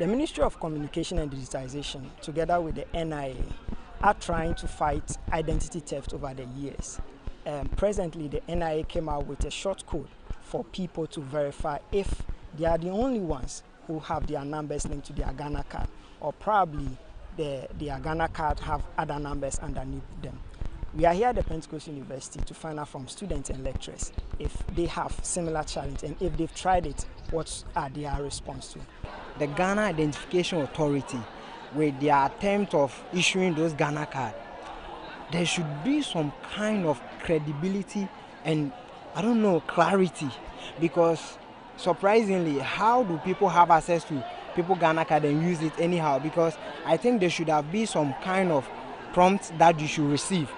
The Ministry of Communication and Digitization, together with the NIA, are trying to fight identity theft over the years. Presently, the NIA came out with a short code for people to verify if they are the only ones who have their numbers linked to their Ghana card, or probably their Ghana card have other numbers underneath them. We are here at the Pentecost University to find out from students and lecturers if they have similar challenge, and if they've tried it, what are their response to? The Ghana Identification Authority, with their attempt of issuing those Ghana cards, there should be some kind of credibility and, I don't know, clarity, because surprisingly, how do people have access to people Ghana card and use it anyhow? Because I think there should have been some kind of prompt that you should receive.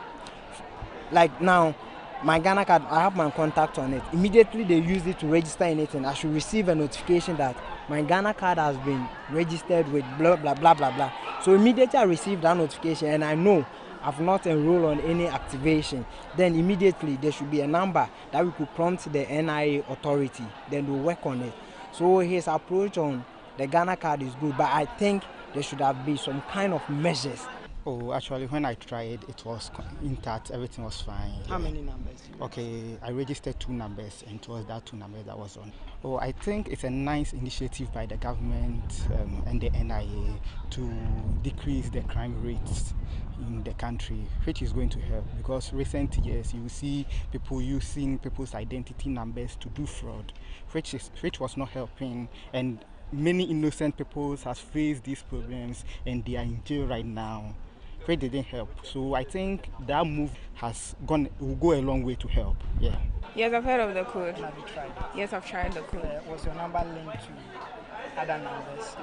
Like now, my Ghana card, I have my contact on it. Immediately they use it to register anything, I should receive a notification that my Ghana card has been registered with blah, blah, blah, blah, blah. So immediately I receive that notification and I know I've not enrolled on any activation. Then immediately there should be a number that we could prompt the NIA authority. Then we'll work on it. So his approach on the Ghana card is good, but I think there should have been some kind of measures. Oh, actually, when I tried, it was intact. Everything was fine. How many numbers? Okay, I registered 2 numbers, and it was that 2 numbers that was on. Oh, I think it's a nice initiative by the government and the NIA to decrease the crime rates in the country, which is going to help, because recent years you see people using people's identity numbers to do fraud, which was not helping, and many innocent people have faced these problems and they are in jail right now. It didn't help. So I think that move will go a long way to help. Yeah. Yes, I've heard of the code. Have you tried it? Yes, I've tried the code. Was your number linked to other numbers?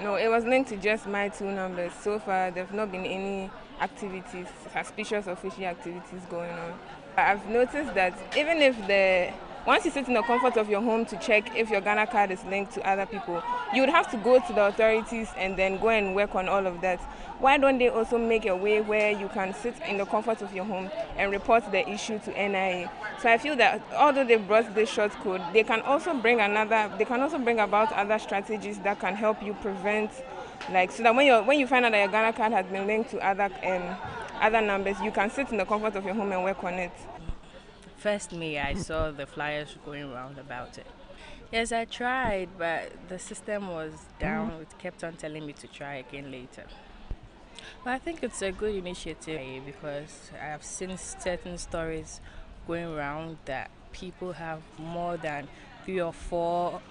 No, it was linked to just my 2 numbers. So far, there have not been any activities, suspicious or fishy activities going on. I've noticed that even if once you sit in the comfort of your home to check if your Ghana card is linked to other people, you would have to go to the authorities and then go and work on all of that. Why don't they also make a way where you can sit in the comfort of your home and report the issue to NIA? So I feel that although they brought this short code, they can also bring about other strategies that can help you prevent, like, so that when you find out that your Ghana card has been linked to other numbers, you can sit in the comfort of your home and work on it. First, I saw the flyers going around about it. Yes, I tried, but the system was down. It kept on telling me to try again later. But I think it's a good initiative because I have seen certain stories going around that people have more than 3 or 4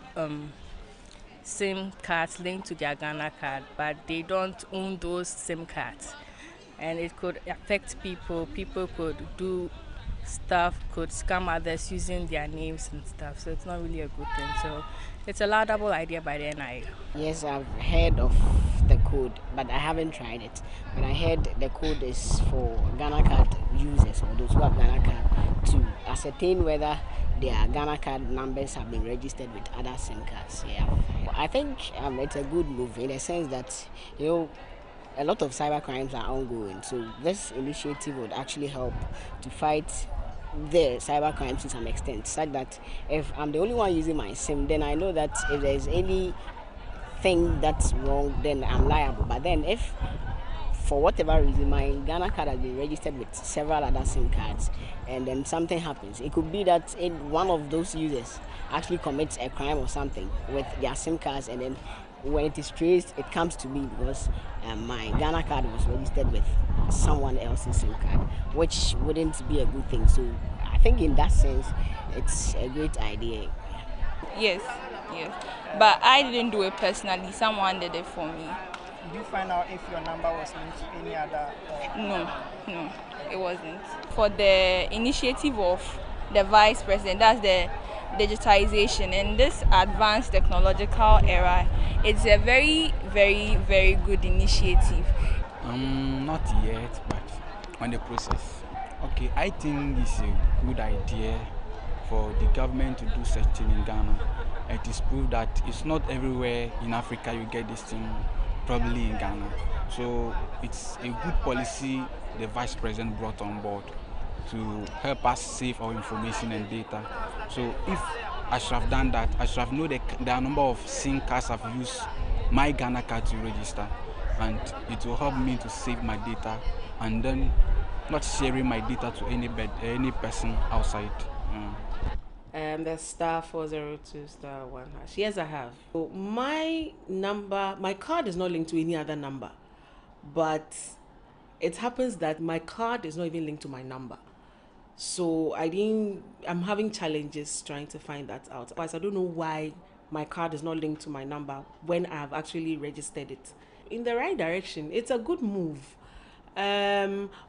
SIM cards linked to their Ghana card, but they don't own those SIM cards. And it could affect people. People could do stuff, could scam others using their names and stuff, so it's not really a good thing. So it's a laudable idea by the NIA. Yes, I've heard of the code, but I haven't tried it. But I heard the code is for Ghana card users, or those who have Ghana card, to ascertain whether their Ghana card numbers have been registered with other SIM cards. Yeah, I think it's a good move in the sense that, a lot of cyber crimes are ongoing, so this initiative would actually help to fight the cyber crimes to some extent, such that if I'm the only one using my SIM, then I know that if there's anything that's wrong, then I'm liable. But then if for whatever reason my Ghana card has been registered with several other SIM cards and then something happens, it could be that one of those users actually commits a crime or something with their SIM cards, and then when it is traced, it comes to me because my Ghana card was registered with someone else's SIM card, which wouldn't be a good thing. So I think in that sense, it's a great idea. Yes. But I didn't do it personally. Someone did it for me. Did you find out if your number was linked to any other? No, it wasn't. For the initiative of the Vice President, that's the digitization, in this advanced technological era, it's a very, very, very good initiative. Not yet, but on the process. Okay, I think it's a good idea for the government to do such thing in Ghana. It is proved that it's not everywhere in Africa you get this thing, probably in Ghana. So it's a good policy the Vice President brought on board to help us save our information and data. So if I should have done that, I should have known the number of SIM cards I've used my Ghana card to register, and it will help me to save my data and then not sharing my data to any person outside. The *402*1#. Yes, I have. So my number, my card is not linked to any other number, but it happens that my card is not even linked to my number. So I'm having challenges trying to find that out. I don't know why my card is not linked to my number when I have actually registered it. In the right direction, it's a good move.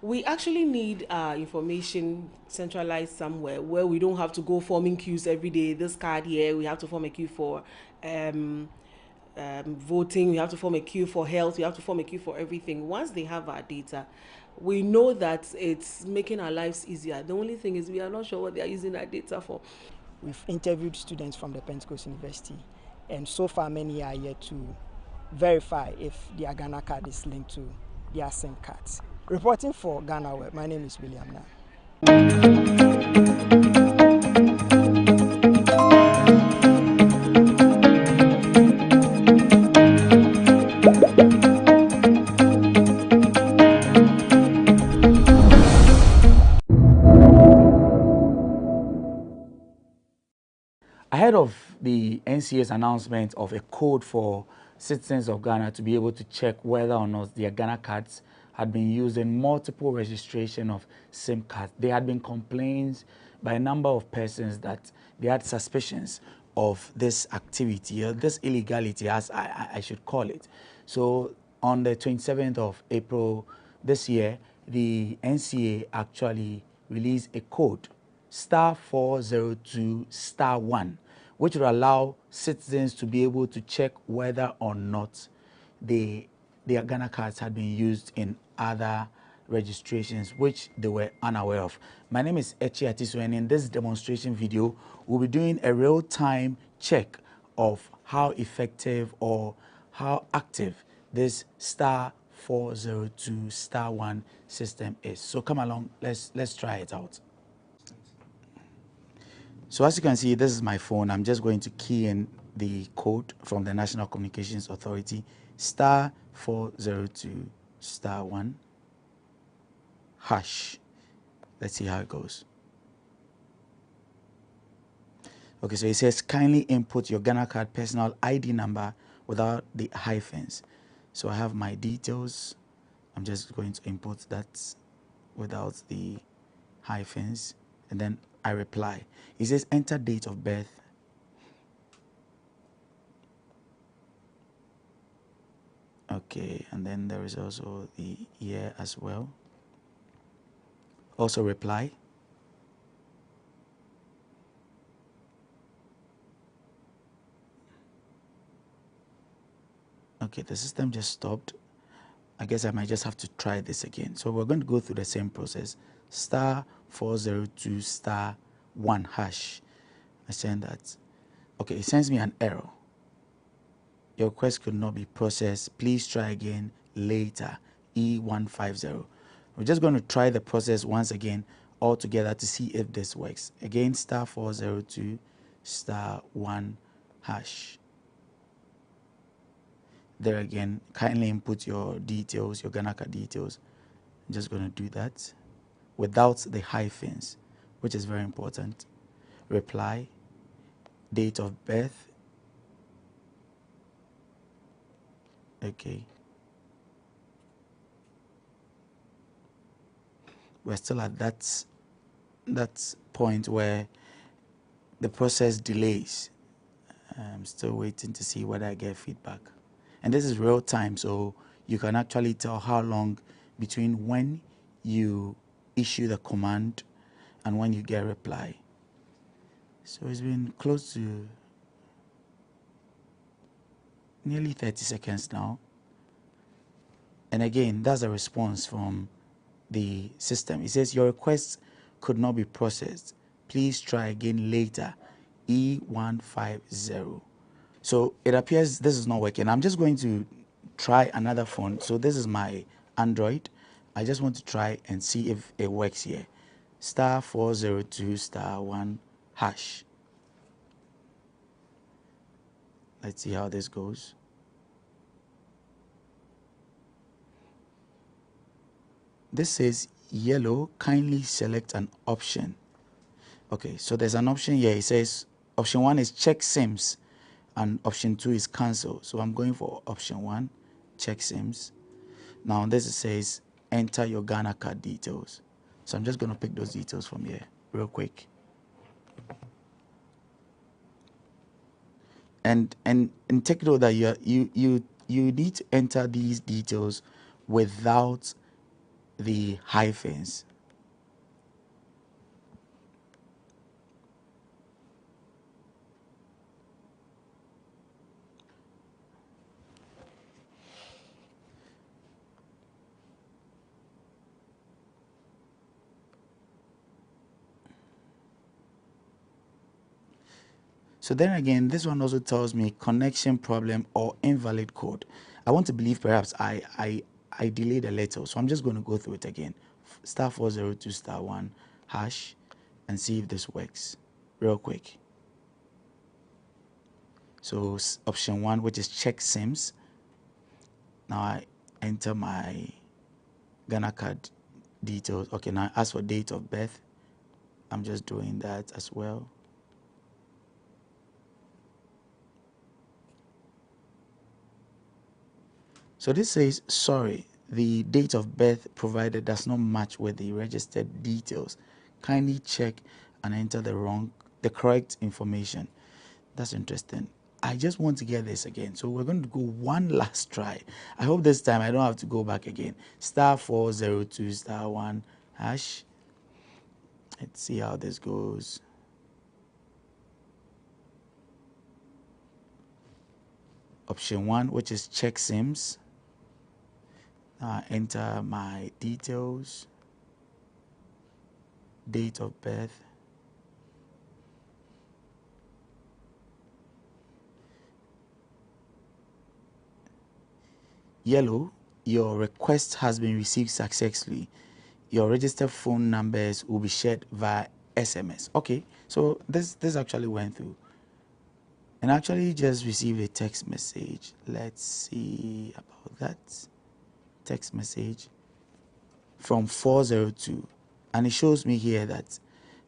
We actually need information centralized somewhere where we don't have to go forming queues every day. This card here, we have to form a queue for voting, we have to form a queue for health, we have to form a queue for everything. Once they have our data, we know that it's making our lives easier. The only thing is we are not sure what they are using our data for. We've interviewed students from the Pentecost University, and so far many are yet to verify if their Ghana card is linked to their SIM cards. Reporting for GhanaWeb, my name is William Na. Ahead of the NCA's announcement of a code for citizens of Ghana to be able to check whether or not their Ghana cards had been used in multiple registration of SIM cards, there had been complaints by a number of persons that they had suspicions of this activity, or this illegality, as I should call it. So on the 27th of April this year, the NCA actually released a code, *402*1, which will allow citizens to be able to check whether or not their Ghana cards had been used in other registrations which they were unaware of. My name is Echi Atiso, and in this demonstration video, we'll be doing a real-time check of how effective or how active this *402*1 system is. So come along, let's try it out. So as you can see, this is my phone. I'm just going to key in the code from the National Communications Authority, *402*1#. Let's see how it goes. Okay, so it says kindly input your Ghana card personal ID number without the hyphens. So I have my details. I'm just going to input that without the hyphens, and then I reply. It says enter date of birth. Okay, and then there is also the year as well. Also reply. Okay, the system just stopped. I guess I might just have to try this again. So we're going to go through the same process. *402*1#. I send that. Okay, it sends me an error. Your request could not be processed. Please try again later. E150. We're just going to try the process once again all together to see if this works. Again, *402*1#. There again, kindly input your details, your Ghana card details. I'm just going to do that without the hyphens, which is very important. Reply, date of birth. Okay. We're still at that point where the process delays. I'm still waiting to see whether I get feedback. And this is real time, so you can actually tell how long between when you issue the command and when you get a reply. So it's been close to nearly 30 seconds now. And again, that's a response from the system. It says your request could not be processed. Please try again later. E150. So it appears this is not working. I'm just going to try another phone. So this is my Android. I just want to try and see if it works here. *402*1#. Let's see how this goes. this says yellow, kindly select an option. Okay, so there's an option here. It says option 1 is check SIMs and option 2 is cancel. So I'm going for option 1, check SIMs. Now this says enter your Ghana card details. So I'm just going to pick those details from here real quick. And take note that you need to enter these details without the hyphens. So then again, this one also tells me connection problem or invalid code. I want to believe perhaps I delayed a little, so I'm just going to go through it again. *402 *1 hash and see if this works real quick. So option 1, which is check SIMs. Now I enter my Ghana card details. Okay, now as for date of birth, I'm just doing that as well. So this says, sorry, the date of birth provided does not match with the registered details. Kindly check and enter the correct information. That's interesting. I just want to get this again. So we're going to go one last try. I hope this time I don't have to go back again. *402 *1 hash. Let's see how this goes. Option 1, which is check SIMs. Enter my details, date of birth, yellow, your request has been received successfully. Your registered phone numbers will be shared via SMS. Okay, so this actually went through. And actually just received a text message. Let's see about that. Text message from 402, and it shows me here that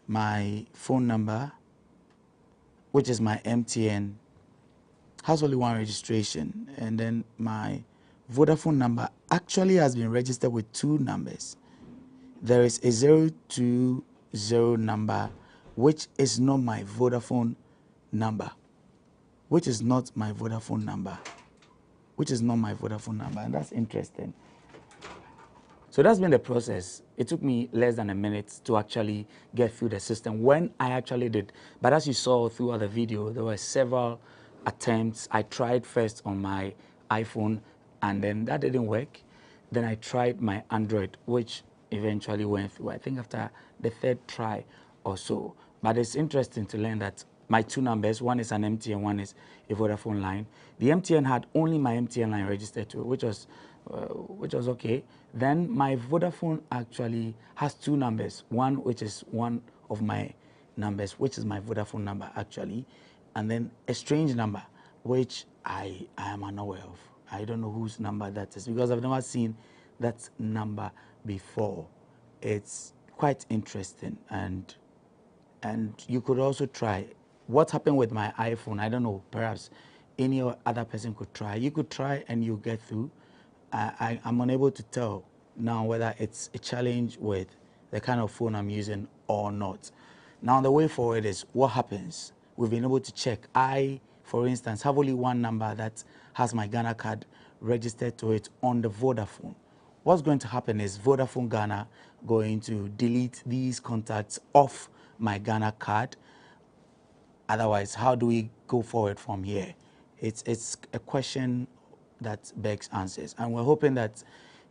my phone number, which is my MTN, has only one registration, and then my Vodafone number actually has been registered with 2 numbers. There is a 020 number, which is not my Vodafone number, and that's interesting. So that's been the process. It took me less than a minute to actually get through the system when I actually did. But as you saw throughout the video, there were several attempts. I tried first on my iPhone, and then that didn't work. Then I tried my Android, which eventually went through, I think after the 3rd try or so. But it's interesting to learn that my 2 numbers, one is an MTN, one is a Vodafone line. The MTN had only my MTN line registered to it, which was okay. Then my Vodafone actually has 2 numbers, one which is one of my numbers, which is my Vodafone number actually, and then a strange number, which I am unaware of. I don't know whose number that is because I've never seen that number before. It's quite interesting, and you could also try. What happened with my iPhone, I don't know, perhaps any other person could try. You could try and you get through. I'm unable to tell now whether it's a challenge with the kind of phone I'm using or not. Now the way forward is what happens. We've been able to check. I, for instance, have only one number that has my Ghana card registered to it on the Vodafone. What's going to happen is Vodafone Ghana going to delete these contacts off my Ghana card. Otherwise, how do we go forward from here? It's a question that begs answers, and we're hoping that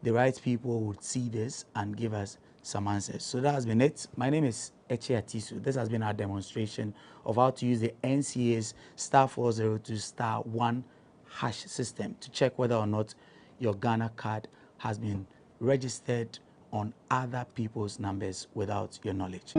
the right people would see this and give us some answers. So that has been it. My name is Eche Atisu. This has been our demonstration of how to use the NCA's *402 *1 hash system to check whether or not your Ghana card has been registered on other people's numbers without your knowledge.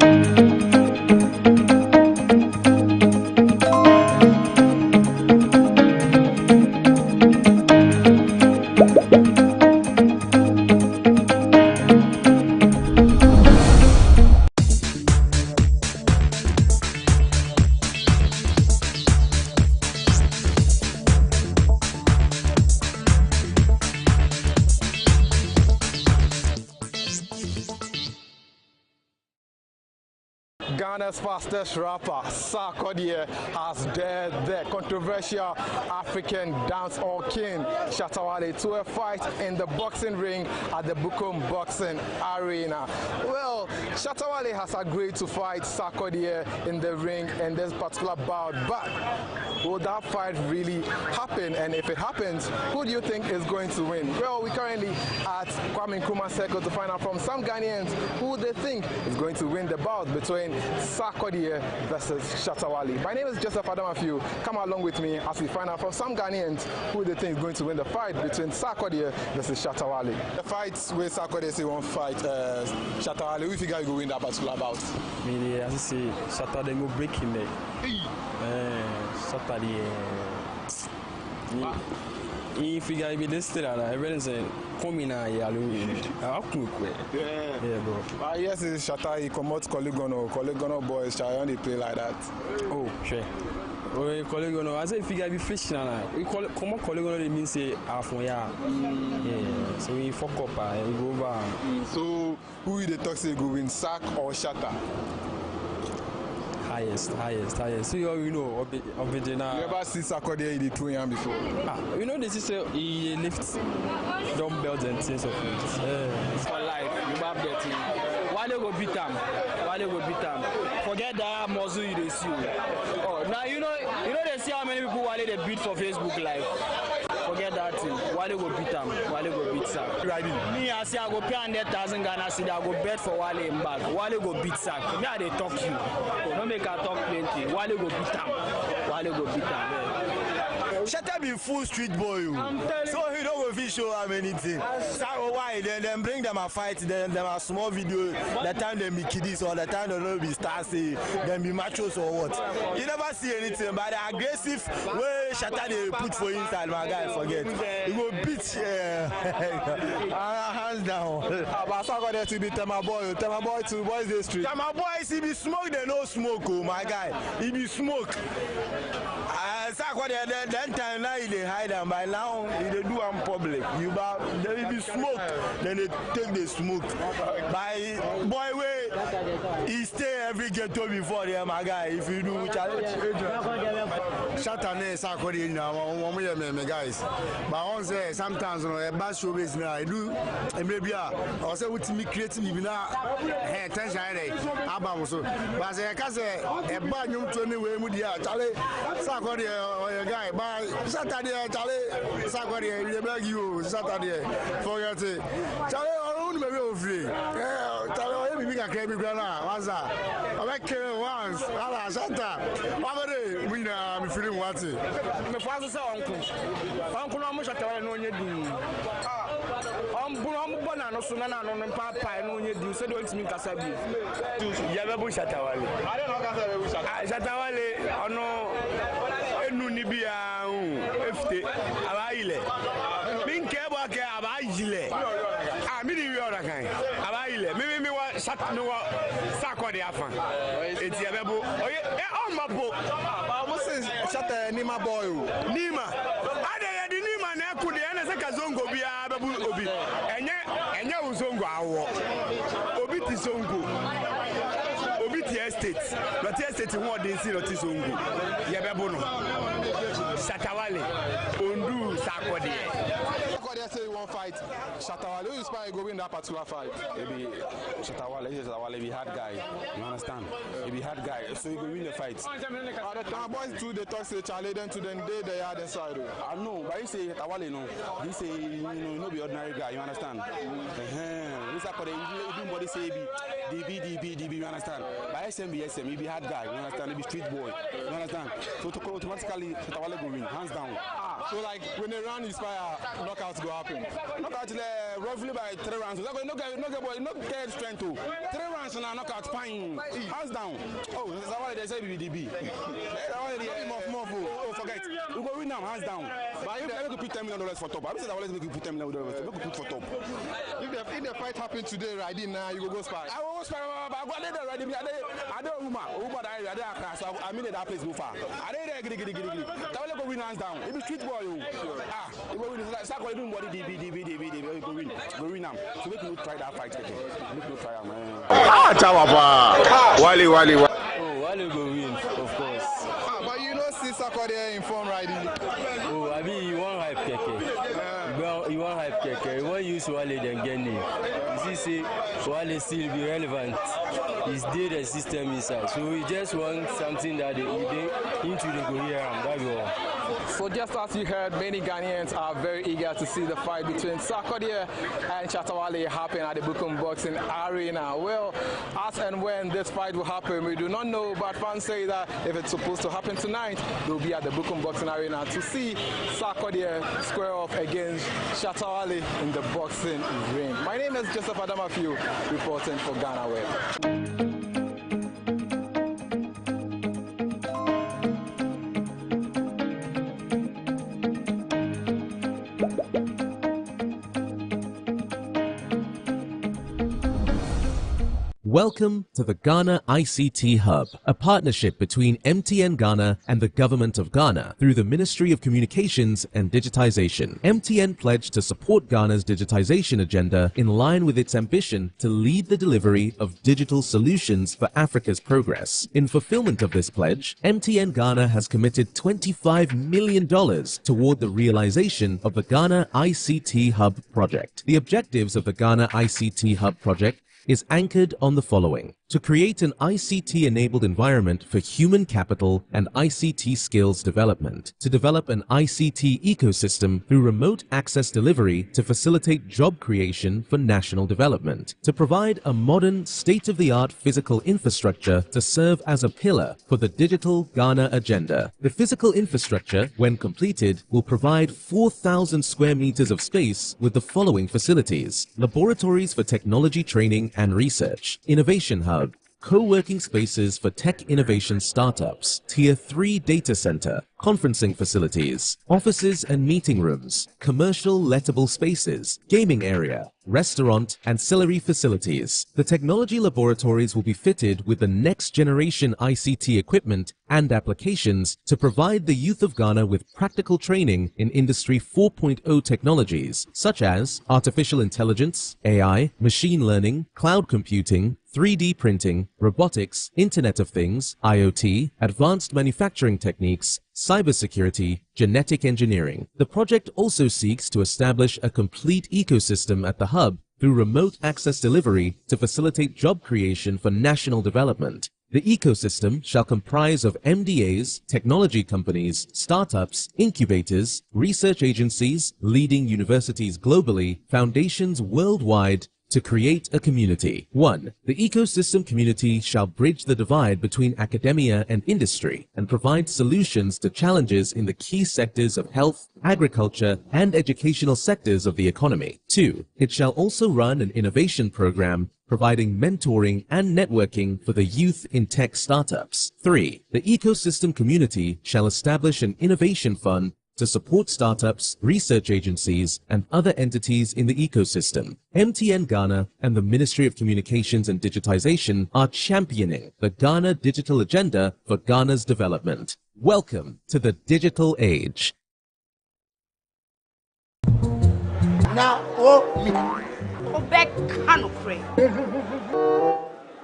Ghana's fastest rapper, Sarkodie, has dared the controversial African dancehall king, Shattawale, to a fight in the boxing ring at the Bukom Boxing Arena. Well, Shattawale has agreed to fight Sarkodie in the ring in this particular bout, but will that fight really happen? And if it happens, who do you think is going to win? Well, we're currently at Kwame Nkrumah Circle to find out from some Ghanaians who they think is going to win the bout between Sarkodie versus Shattawale. My name is Joseph Adamafiu. Come along with me as we find out from some Ghanaians who they think is going to win the fight between Sarkodie versus Shattawale. The fights with Sarkodie say one fight, Shattawale, who think you will win that particular bout? Me, as I say, Shattawale will break him there. Shattawale. If you guys be this thing, everyone say, come in here, I'll cook. Yeah, bro. Yes, it's Shattawale, come out Collegono boys, try only play like that. Oh, sure. Oh, Collegono, I say if you guys be fish now, we call it, come on, Collegono, they mean say half one year. Yeah, so we fuck up, we go over. So, who will the talk say go win, Sark or Shatta? Highest. So you know, you never see Sarkodie in the 2 years before? You know, this is he lifts dumbbells and things of it. It's for life. You have that thing. Why they go beat them? Forget that muscle you see. Oh, now you know they see how many people why they beat for Facebook Live. Forget that thing. Why they go beat them? Why they go beat Sark? Me, I say I go pay 100,000 Ghana cedi. I go bet for Wale and back. Why they go beat Sark? Me, I they talk you. Oh, don't make I talk plenty. Why they go beat them? Shatta be full street boy, so he don't go show how many things. So why then bring them a fight, then them a small video. The time them be kiddies or the time they don't be stars, them be machos or what. You never see anything, but the aggressive way Shatta they put for inside, my guy forget. You go beat hands down. But Sarkodie to be Tema boy to boys the street. Tema boys he be smoke, they no smoke, oh my guy. He be smoke. Sarkodie then time now they hide them by now they do them public. You they be smoke, then they take the smoke. By boy way he stay every ghetto before them, my guy. If you do challenge Shattawale Sarkodie now, my guys. But on say sometimes a bad showbiz now I do maybe I say what me create me now tension about so but say cause a bad new 20 way mu dia chale Sarkodie guy but Saturday chale Sarkodie we beg you Saturday forget it chale on me be free chale we can carry me grana once I care once ala Shatta abere we na me feeling what me fast say uncle no mo Shattawale no nye din I'm born and so na no papa no nye din say don't mean kasa bi ya be bu Shattawale I don't know kasa be bu Shattawale ono enu ni bia efte abaile min ke bo ke abaile mi ni wi ora kan abaile mi wa Shatta no Sarkodie afan eti ya be bu oye on mapo but say Shatta ni my boy Nima ade di Nima na ekudi ene se kazongo bia be bu obi enye uzongo awo obi ti zongo obi ti estate but estate won dey see loti zongo ye be bu no Shattawale ondu Sarkodie say one fight Shattawale who inspire go win that particular fight? Maybe Shattawale be hard guy, you understand? He be hard guy, so he go win the fight. The boys too they talk say Charlie then to them they are the side. I know, but he say Shattawale no. He say no be ordinary guy, you understand? This Sarkodie even body say DB, you understand? By SM, he be hard guy, you understand? He be street boy, you understand? So automatically Shattawale go win, hands down. So like when they run inspire knockouts go happen. Knockout roughly by 3 rounds. No get strength to 3 rounds and knockout fine. Hands down. Oh, that's why they say BDB. Oh, forget. We go win now, hands down. But if they put $10 million for top, I don't say that make you put $10 million. Make you put for top. If the fight happen today, right now you go spy. I will go spy. But I go there already. I don't Uber. So I mean that place go far. I don't giddy. That will go win hands down. It be street boy. You go win. Sarkodie doing body DB. Go win now. So make you try that fight again. Make you try, man. Chawapa. Wale. Ghana go win, of course. But you know, see Sarkodie in form right? Oh, I mean, you want hype keke. Well, you want hype keke. You want use Wale then get name. You see, Wale still be relevant. He's data system inside. So we just want something that they into the go here and that's all. So just as you heard, many Ghanaians are very eager to see the fight between Sarkodie and Shattawale happen at the Bukum Boxing Arena. Well, as and when this fight will happen, we do not know, but fans say that if it's supposed to happen tonight, they'll be at the Bukum Boxing Arena to see Sarkodie square off against Shattawale in the boxing ring. My name is Joseph Adamafiu, reporting for GhanaWeb. Welcome to the Ghana ICT Hub, a partnership between MTN Ghana and the Government of Ghana through the Ministry of Communications and Digitization. MTN pledged to support Ghana's digitization agenda in line with its ambition to lead the delivery of digital solutions for Africa's progress. In fulfillment of this pledge, MTN Ghana has committed $25 million toward the realization of the Ghana ICT Hub project. The objectives of the Ghana ICT Hub project is anchored on the following: to create an ICT-enabled environment for human capital and ICT skills development, to develop an ICT ecosystem through remote access delivery to facilitate job creation for national development, to provide a modern, state-of-the-art physical infrastructure to serve as a pillar for the digital Ghana agenda. The physical infrastructure, when completed, will provide 4,000 square meters of space with the following facilities: laboratories for technology training and research, innovation hub, co-working spaces for tech innovation startups, Tier 3 data center, conferencing facilities, offices and meeting rooms, commercial lettable spaces, gaming area, restaurant, ancillary facilities. The technology laboratories will be fitted with the next generation ICT equipment and applications to provide the youth of Ghana with practical training in Industry 4.0 technologies such as artificial intelligence, AI, machine learning, cloud computing, 3D printing, robotics, Internet of Things, IoT, advanced manufacturing techniques, cybersecurity, genetic engineering. The project also seeks to establish a complete ecosystem at the hub through remote access delivery to facilitate job creation for national development. The ecosystem shall comprise of MDAs, technology companies, startups, incubators, research agencies, leading universities globally, foundations worldwide, to create a community. 1. The ecosystem community shall bridge the divide between academia and industry and provide solutions to challenges in the key sectors of health, agriculture, and educational sectors of the economy. 2. It shall also run an innovation program providing mentoring and networking for the youth in tech startups. 3. The ecosystem community shall establish an innovation fund to support startups, research agencies, and other entities in the ecosystem. MTN Ghana and the Ministry of Communications and Digitization are championing the Ghana digital agenda for Ghana's development. Welcome to the digital age. Now, back canopy.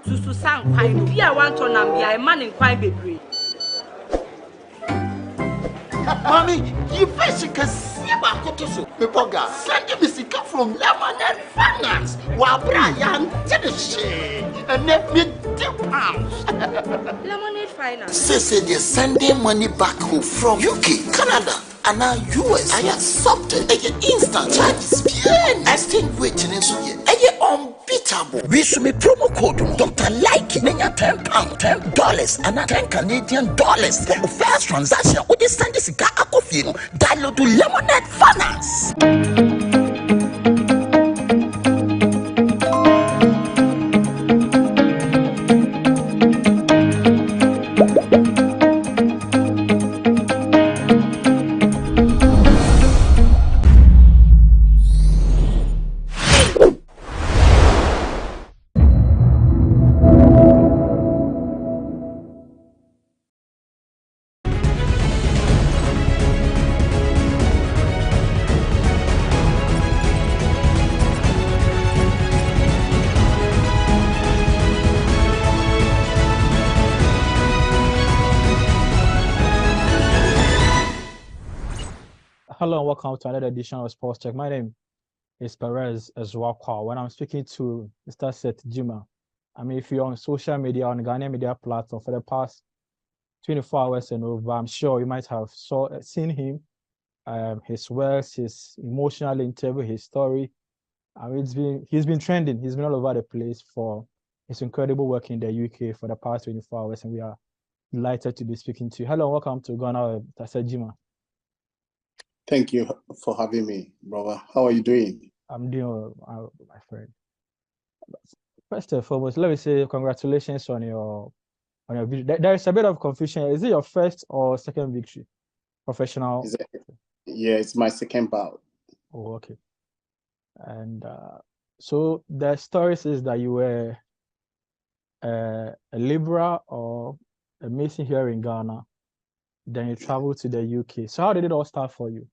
Susu sang pine, dear one ton and be a man in quite baby. Mommy, you first can see about Kotoso. Pepoga, send me sick from Lemonade Finance. While Brian did the shade and let me £2. Lemonade Finance. Say they're sending money back home from UK, Canada, and now US. I accepted a instant charges. Exchange waiting in so ye. Unbeatable. We should make promo code Dr. Like £10, $10, and $10 Canadian for the first transaction. We just send this guy a coffee. Download to Lemonade Finance. Hello and welcome to another edition of Sports Check. My name is Perez Ezwakwa. When I'm speaking to Mr. Seth Jima, I mean, if you're on social media, on Ghanaian media platform for the past 24 hours and over, I'm sure you might have seen him, his works, his emotional interview, his story. I mean, he's been trending. He's been all over the place for his incredible work in the UK for the past 24 hours, and we are delighted to be speaking to you. Hello, and welcome to GhanaWeb, Mr. Jima. Thank you for having me, brother. How are you doing? I'm doing well, my friend. First and foremost, let me say congratulations on your victory. There is a bit of confusion. Is it your first or second victory? Professional? Yeah, it's my second bout. Oh, okay. And so the story says that you were a Libra or a Mason here in Ghana. Then you traveled to the UK. So how did it all start for you?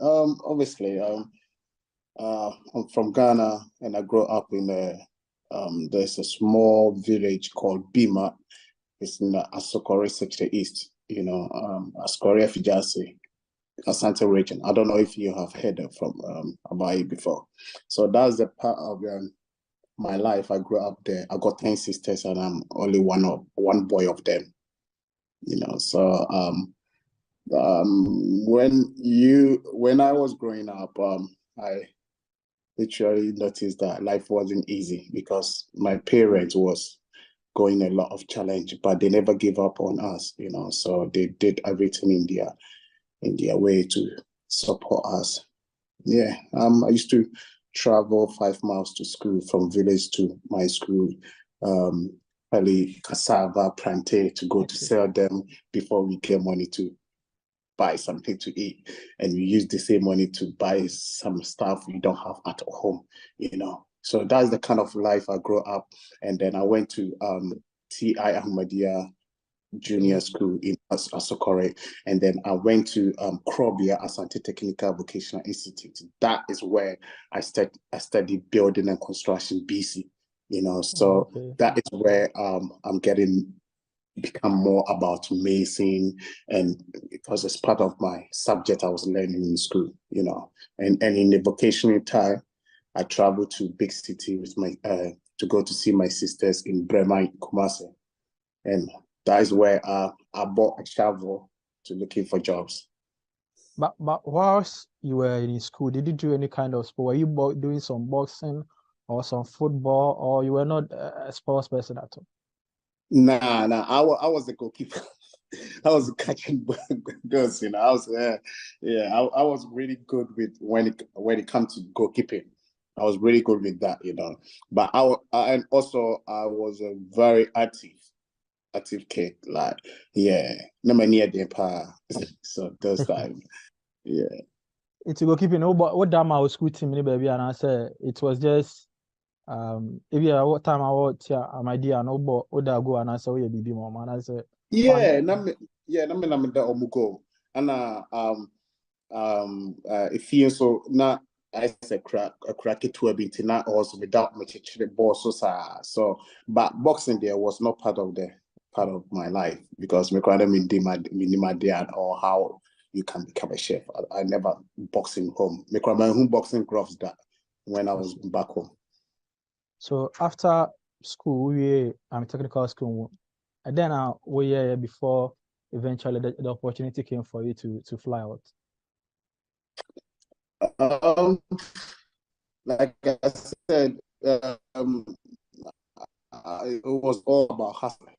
Obviously, I'm from Ghana, and I grew up in there's a small village called Bima. It's in the Sarkodie sector east. You know, Sarkodie Fijasi, Asante region. I don't know if you have heard about it before. So that's the part of my life. I grew up there. I got 10 sisters, and I'm only one boy of them. You know, so when I was growing up, I literally noticed that life wasn't easy because my parents was going a lot of challenge, but they never gave up on us. You know, so they did everything in their way to support us. Yeah, I used to travel 5 miles to school from village to my school. Probably cassava, plantain to go to sell them before we get money to buy something to eat. And we use the same money to buy some stuff we don't have at home, you know. So that's the kind of life I grew up. And then I went to T.I. Ahmadiyya Junior School in Sarkodie. And then I went to Krobia Asante Technical Vocational Institute. That is where I studied building and construction BC. You know, so that is where I'm become more about mason, and because it's part of my subject I was learning in school, you know. And in the vocational time, I traveled to big city with my to go to see my sisters in Brema, Kumasi, and that is where I bought a shovel to looking for jobs. But whilst you were in school, did you do any kind of sport? Were you doing some boxing or some football, or you were not a sports person at all? Nah, I was the goalkeeper. I was catching girls, you know. I was I was really good with when it comes to goalkeeping. I was really good with that, you know. But and also I was a very active kid. Like, never near the empire. So those times, yeah. It's goalkeeping. No, but what time I was school team, baby, and I said it was just if you what time I was here, my dear, no, but Oda go and I said, "Oh, baby, mom," and I said, I'm the omugo, and if you so now I said a crack it to a bit now also without much boss so, but boxing there was not part of my life because me kind of my dad or how you can become a chef. I never boxing home. Me my home boxing gloves that when I was back home. So after school, I'm technical school, and then we before eventually the opportunity came for you to fly out. Like I said, it was all about hustling.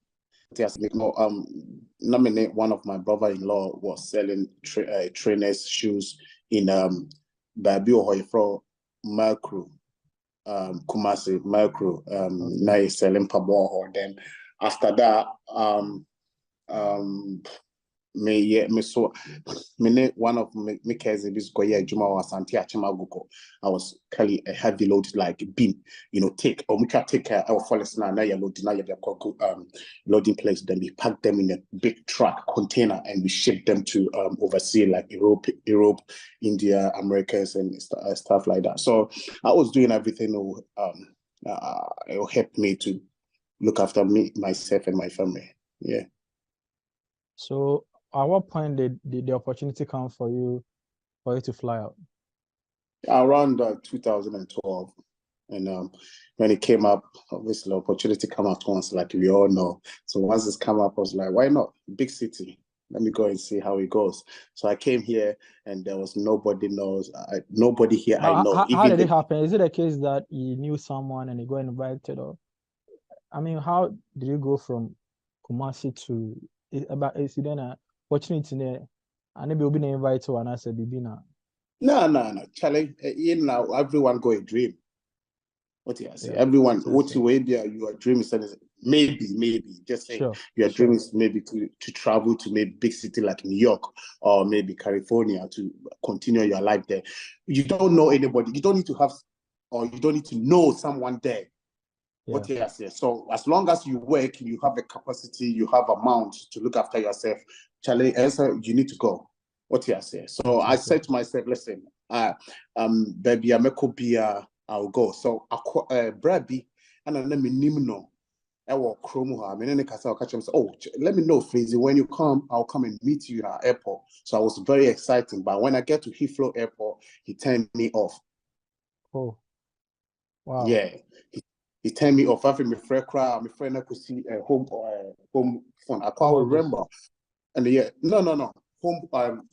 Nominate one of my brother-in-law was selling trainers shoes in Babio Hoyfro Mercru. Kumasi, Mercru, now he's selling Pabo. Then after that, one of me cousin is Goya Juma was Santia Chimaguko. I was carrying a heavy load like beam, you know, take care of forest now you loading place. Then we pack them in a big truck container and we ship them to overseas like Europe, India, Americas and stuff like that. So I was doing everything it will help me to look after myself and my family. Yeah. So at what point did the opportunity come for you to fly out? Around 2012. And when it came up, obviously, opportunity came up once, like we all know. So once it's come up, I was like, why not? Big city. Let me go and see how it goes. So I came here, and there was nobody here I know. How did it happen? Is it a case that you knew someone and you got invited, or I mean, how did you go from Kumasi to about an opportunity there, and maybe you'll be invited to an answer bibina? No. Charlie, you know, everyone got a dream. What do you say? Everyone, what you way there, your dream is maybe just say your dream is maybe to travel to maybe big city like New York or maybe California to continue your life there. You don't know anybody. You don't need to have, or you don't need to know someone there. What do you say? So as long as you work, you have a capacity, you have amount to look after yourself. Charlie, you need to go. What do you say? So I said to myself, listen, baby, I'll go. So Brabby and then let me know. I will chrome her. I mean, catch him. Oh, let me know, Freezy. When you come, I'll come and meet you at airport. So I was very excited. But when I get to Heathrow Airport, he turned me off. Oh, wow. Yeah, he turned me off. After my friend I could see a home phone. I can't remember. And no. Home, home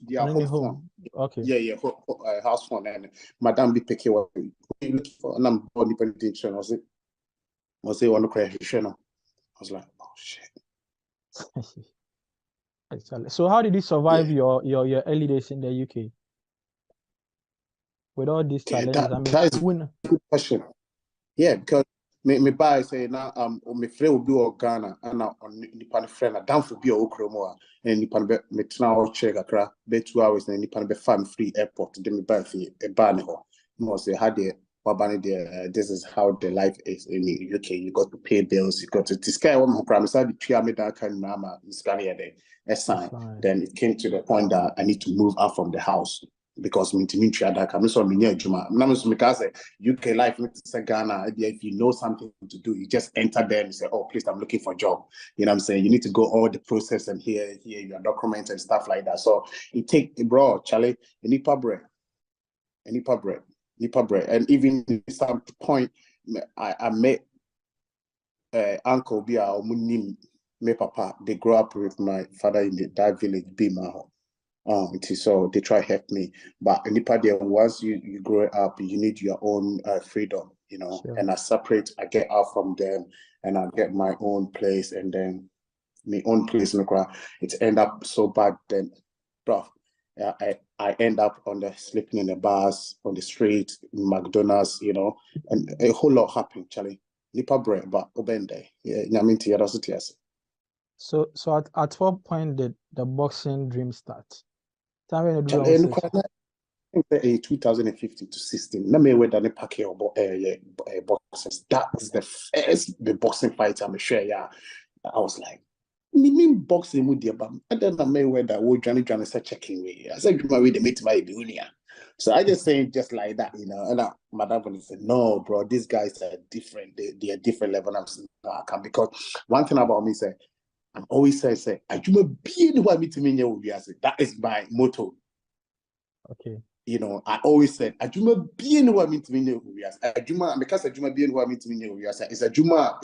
phone. Okay. Yeah, house phone. And Madame be picking what you looking for. And I'm body penetration. Was it on the creation? I was like, oh shit. So how did you survive your early days in the UK with all these challenges? That is a good question. Yeah, because me buy say now my friend will be all Ghana and now on the friend down for be all Okromoa and the pan me now check akra be 2 hours and the pan be fan free airport then me buy for a ban ho no say how the this is how the life is in the UK. You got to pay bills, you got to sky one promise the pyramid that kind of then it came to the point that I need to move out from the house. Because UK life, Ghana, if you know something to do, you just enter there and say, oh, please, I'm looking for a job. You know what I'm saying? You need to go all the process and here your documents and stuff like that. So it take, bro, Charlie, you need bread. And even at some point, I met Uncle Bia or Munim, my papa. They grew up with my father in that village, Bima. So they try to help me, but once you grow up, you need your own freedom, you know. Sure. And I get out from them, and I get my own place, and then my own place in the crowd. It end up so bad, then, bro. I end up sleeping in the bars, on the street, McDonald's, you know, and a whole lot happened, Charlie. Nipa bread, but obende, yeah, So at what point did the boxing dream start? 2015 to 16. Let me wait on the packet of boxers. That is the first boxing fight I'm sure. Yeah, I was like, meaning boxing with the bam. And then I may wear that would Johnny start checking me. I said, my way they meet my junior. So I just saying just like that, you know. And Madam said, no, bro, these guys are different. They are different level. I'm saying, no, I can't, because one thing about me say, I'm always say, I do be anyone meet me. That is my motto. Okay. You know, I always said, I do be anyone meet me. Because I do be anyone meet me. It's a Juma,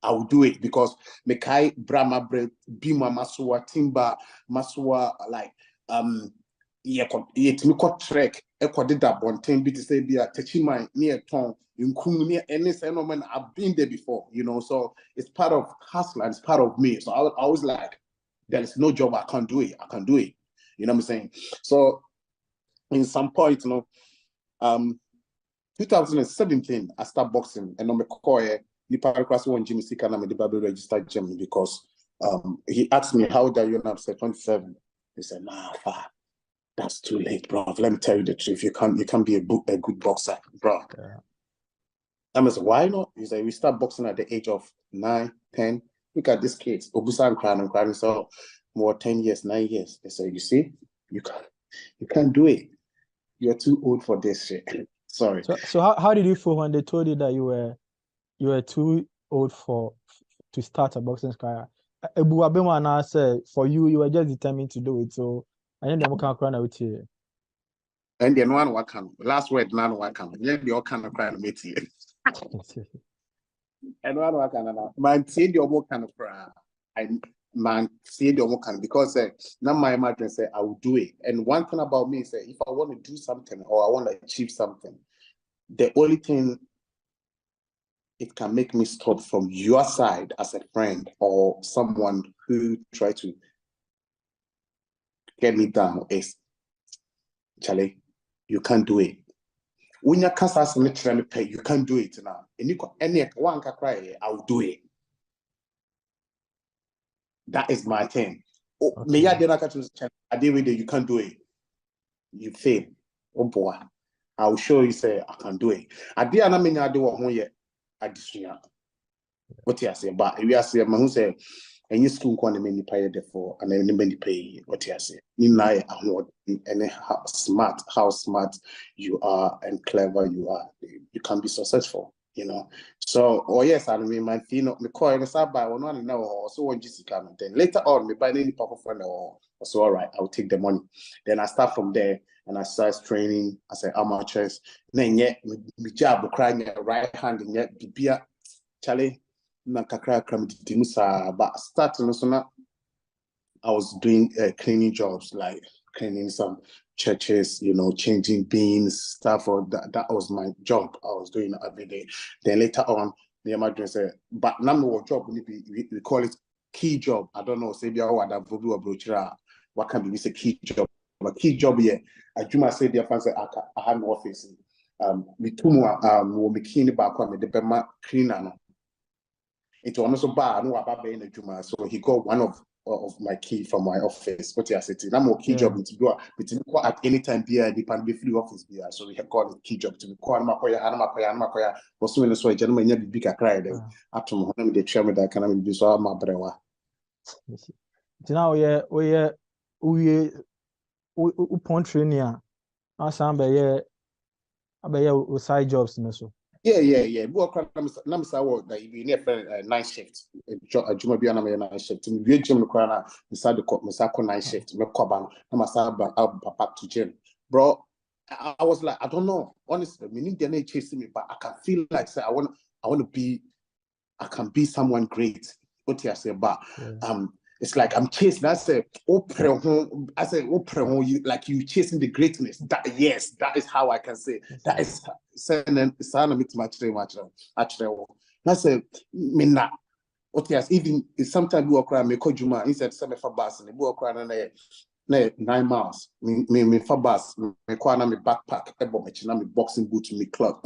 I will do it because Mekai Brahma bread, Bima Masua, Timba, Masua, like trek, Equadida Bontain, BT say, be a Techima near Tom, in Kumia, any phenomenon. I've been there before, you know, so it's part of hustler, it's part of me. So I was like, there is no job I can't do it. I can do it. You know what I'm saying? So in some point, you know, 2017, I start boxing and I'm a core. Nipa class one Jimmy Sika na me the Bible registered Germany because he asked me how old are you now? I said 27. He said, nah, that's too late, bro. Let me tell you the truth. You can't be a good boxer, bro. Yeah. I said, why not? He said, we start boxing at the age of 9, 10. Look at these kids. Obusa and crying. So more 10 years, 9 years. They said, you see, you can't do it. You're too old for this shit. Sorry. So how did you feel when they told you that you were too old to start a boxing career? Ebu Abema and I say for you were just determined to do it. So I end them can cry out here. And then one can last word, none one can. Yeah, the all kind of cry and meet you. And one can man see the more kind of cry. I man see the more can because now my imagine say I will do it. And one thing about me say if I want to do something or I want to achieve something, the only thing it can make me stop from your side as a friend or someone who try to get me down is Charlie, you can't do it. When you can't ask me to pay, you can't do it now. And you any one can cry, I will do it. That is my thing. Me, I didn't catch you. I did with it, you can't do it. You fail. Oh boy. I will show you say I can do it. I did not mean I do what yet. I distribute. What you say, but we are saying, who say, and you school can many pay therefore, and then many pay what you say. You know, and how smart you are and clever you are, you can be successful. You know. So, oh yes, I mean, my thing, me call and say, buy one now, so one Jessica, then later on, me buy any papa friend or so. All right, I will take the money. Then I start from there. And I started training as an amateurs. Then yet, my job crying right hand and yet bibia Charlie na kakra kram dimusa. But starting also I was doing cleaning jobs like cleaning some churches, you know, changing beans, stuff. Or that was my job. I was doing every day. Then later on, the emergency said, but number of job we call it key job. I don't know. Say what can be a key job? But key job here. Ajuma said the fancy I have no office. We two more will be keen back on the Bema cleaner. It was also bad, no about being a Juma. So he got one of my key from my office. What you said, I'm more key job to go at any time beer, depend be free office beer. So we have called it key job to be called Makoya, was soon as a gentleman yet big a cry there. After the chairman that can be so my brewa. Now, we upon training, I sound by side jobs. Yeah. Work Namsa that you be near night shift. Juma be on a night shift. We gym crana inside the court, Masako night shift. Mekoban, Namasaba out back to gym. Bro, I was like, I don't know. Honestly, we need the chasing me, but I can feel like say I want to be, I can be someone great. What you say, but it's like I'm chasing. I say, you like you chasing the greatness. That is how I can say. That is saying much. Actually, I say, minna. What yes, even sometimes we walk around me Juma instead of for bus and we walk around 9 miles. Me for bus, me kwana me backpack, me boxing boot, me club,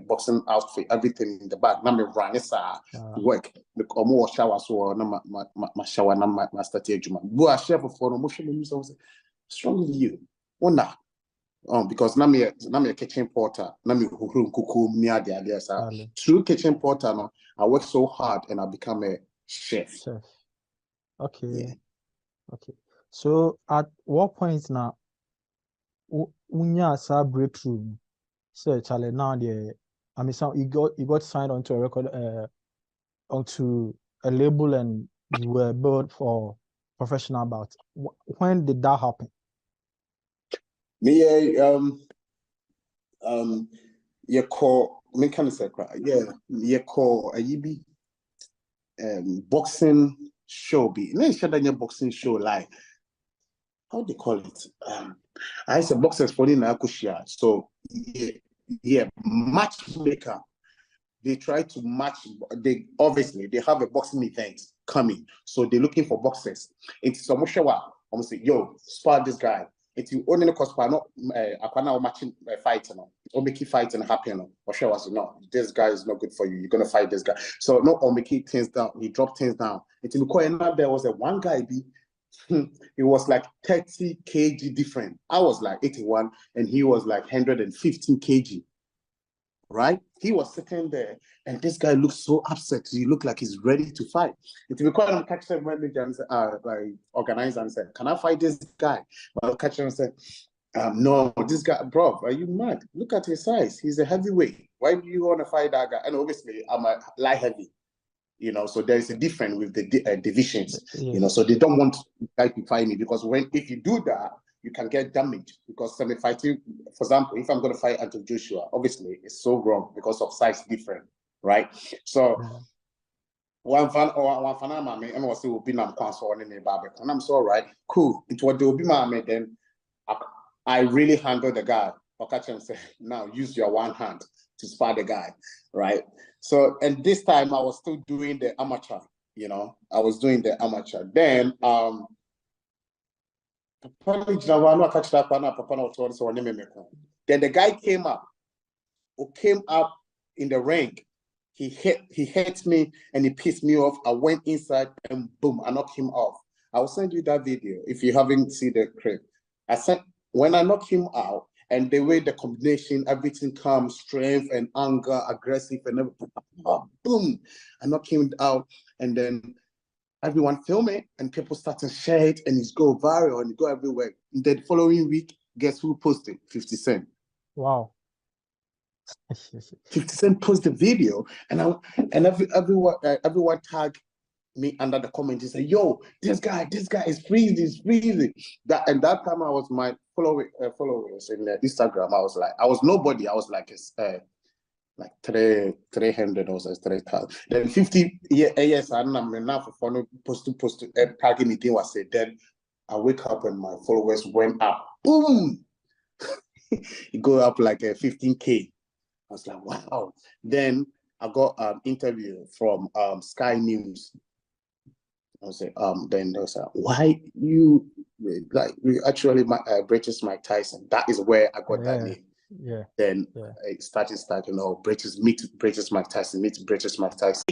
boxing outfit, everything in the bag. Now me run work. Me come shower so na my shower na my start Juma. Go a chef for no motion me so strong with you. Wonder. Because na me kitchen porter, na me kuku near the idea. Through kitchen porter, no, I work so hard and I become a chef. Okay. Yeah. Okay. So at what point now, when you saw breakthrough, so Charlie now you got signed onto a record, onto a label, and you were billed for professional bout. When did that happen? Me you call me kind of say you call a yibi boxing show be boxing show like how they call it I say boxers for na akushia. So yeah matchmaker, they try to match. They obviously they have a boxing event coming, so they're looking for boxers. It's so much I'm say yo spar this guy. If you only know cause not a matching fight, or make you fight and happy, or show us no, this guy is not good for you. You're gonna fight this guy. So no, or make things down. He dropped things down. It's in there was a one guy it was like 30 kg different. I was like 81 and he was like 115 kg. Right? He was sitting there and this guy looked so upset. He looked like he's ready to fight. If we call him catch him like organizer and said, can I fight this guy? But catch him and said, no, this guy, bro, are you mad? Look at his size. He's a heavyweight. Why do you want to fight that guy? And obviously I'm a light heavy. You know, so there is a difference with the divisions. You know, so they don't want guy to fight me because if you do that, you can get damaged because I'm fighting. For example, if I'm going to fight Anthony Joshua, obviously it's so wrong because of size different, right? So one fan mama, and was still be na kwaso on the barbecue, and I'm so right, cool. It was the be mama. Then I really handled the guy. Okachem said, now use your one hand to spar the guy, right? So, and this time I was still doing the amateur, you know, I was doing the amateur. Then, then the guy came up in the ring. He hit me and he pissed me off. I went inside and boom, I knocked him off. I will send you that video if you haven't seen the clip. When I knocked him out, and the way the combination, everything comes, strength and anger, aggressive, and everything, boom, I knocked him out, and then everyone film it, and people start to share it, and it's go viral, and it go everywhere. And then the following week, guess who posted? 50 Cent. Wow. 50 Cent posted the video, and everyone tagged me under the comments and say, yo, this guy is freezing. That time I was my followers in Instagram. I was nobody. I was like 300 or 3,000. Then 50 years I'm now for follow post tagging me. Thing was said. Then I wake up and my followers went up. Boom! It go up like 15K. I was like, wow. Then I got an interview from Sky News. I was like, then they was like, why you actually British Mike Tyson? That is where I got that name. Yeah. Then it started, British Mike Tyson, meet British Mike Tyson.